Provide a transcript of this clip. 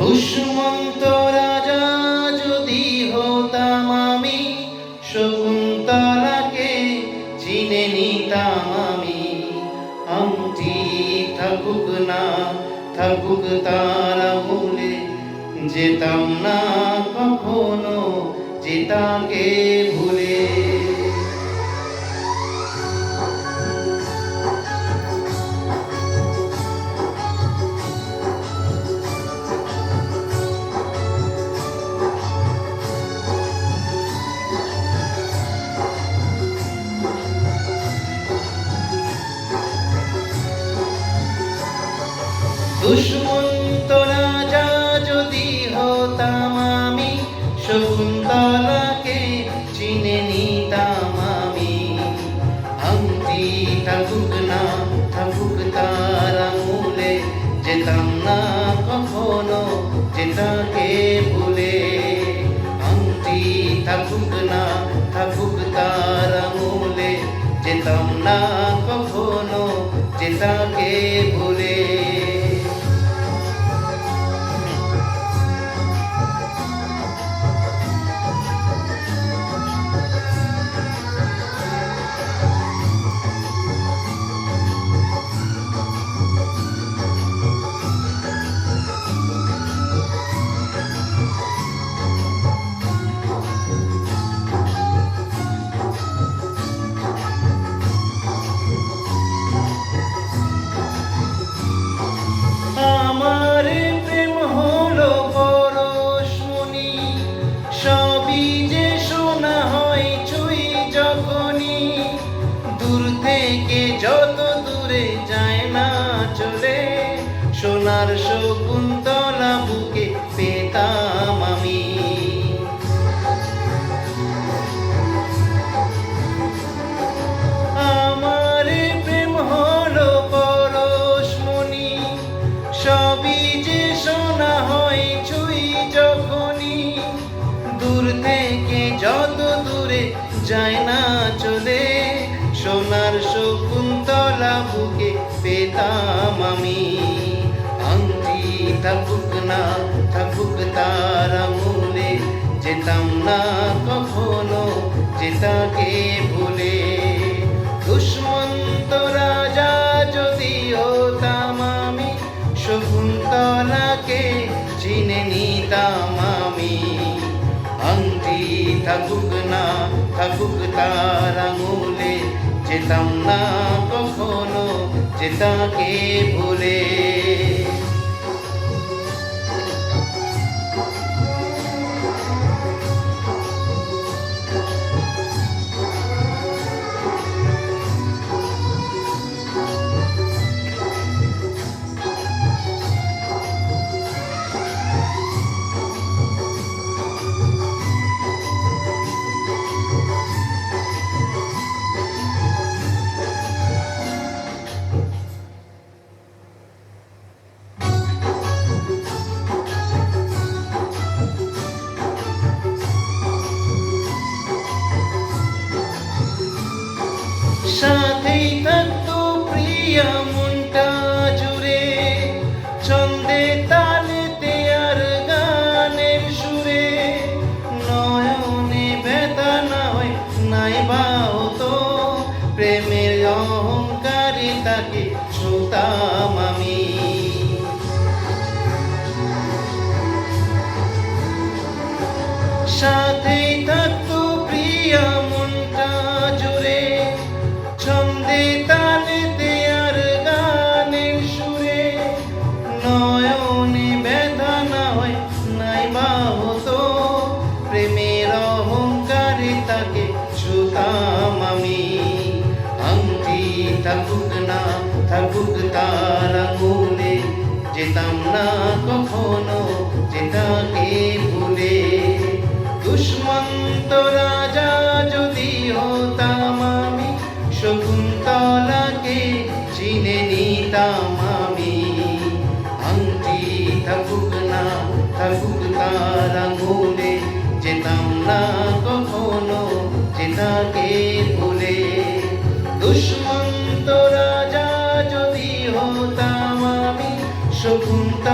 দুষ্মন্ত রাজা যদি হতাম আমি, শকুন্তলাকে চিনে নিতাম আমি। আংটি থাকুক না থাকুক তার আমলে, যেতাম না কখনো যে তাকে ভুলে। দুষ্মন্ত রাজা যদি হতাম আমি, শকুন্তলাকে চিনে নিতাম আমি। আংটি থাকুক না থাকুক তার আমলে, যেতাম না কখনো যে তাকে ভুলে। আংটি থাকুক না থাকুক তার আমলে, যেতাম না কখনো যে তাকে ভুলে। আমার প্রেম হলো পরশমণি, সবই যে শোনা হয় ছুঁই যখনই। দূর থেকে যত দূরে যায় না চলে, সোনার শকুন্তলা বুকে পেতাম আমি। আমার প্রেম হলো পরশমণি, সবই যে শোনা হয় ছুঁই যখনই। দূর থেকে যত দূরে যায় না চলে, সোনার শকুন্তলা বুকে পেতাম আমি। আংটি থাকুক না থাকুক তার আমলে, যেতাম না কখনো যে তাকে ভুলে। দুষ্মন্ত রাজা যদি হতাম আমি, শকুন্তলাকে চিনে নিতাম আমি। আংটি থাকুক না থাকুক তার আঙুলে, যেতাম না কখনো যে তাকে ভুলে। সাথেই থাকতো প্রিয়া মনটা জুড়ে, ছন্দে তালেতে আর গানের সুরে। নয়নে ব্যথা না হয় নাই বা হতো, প্রেমের অহংকারে তাকে ছুতাম আমি। সাথেই থাকতো প্রিয়া মনটা জুড়ে, ছন্দে তালেতে আর গানের সুরে। নয়নে ব্যথা না হয় নাই বা হতো, প্রেমের অহংকারে তাকে ছুতাম আমি। আংটি থাকুক না থাকুক তার আঙুলে, যেতাম না কখনো যে তাকে ভুলে। দুষ্মন্ত রাজা যদি হতাম আমি, শকুন্তলাকে চিনে নিতাম আমি। আংটি থাকুক না থাকুক তার আঙুলে, যেতাম না কখনো যে তাকে ভুলে। দুষ্মন্ত রাজা যদি হতাম আমি, শকুন্তলা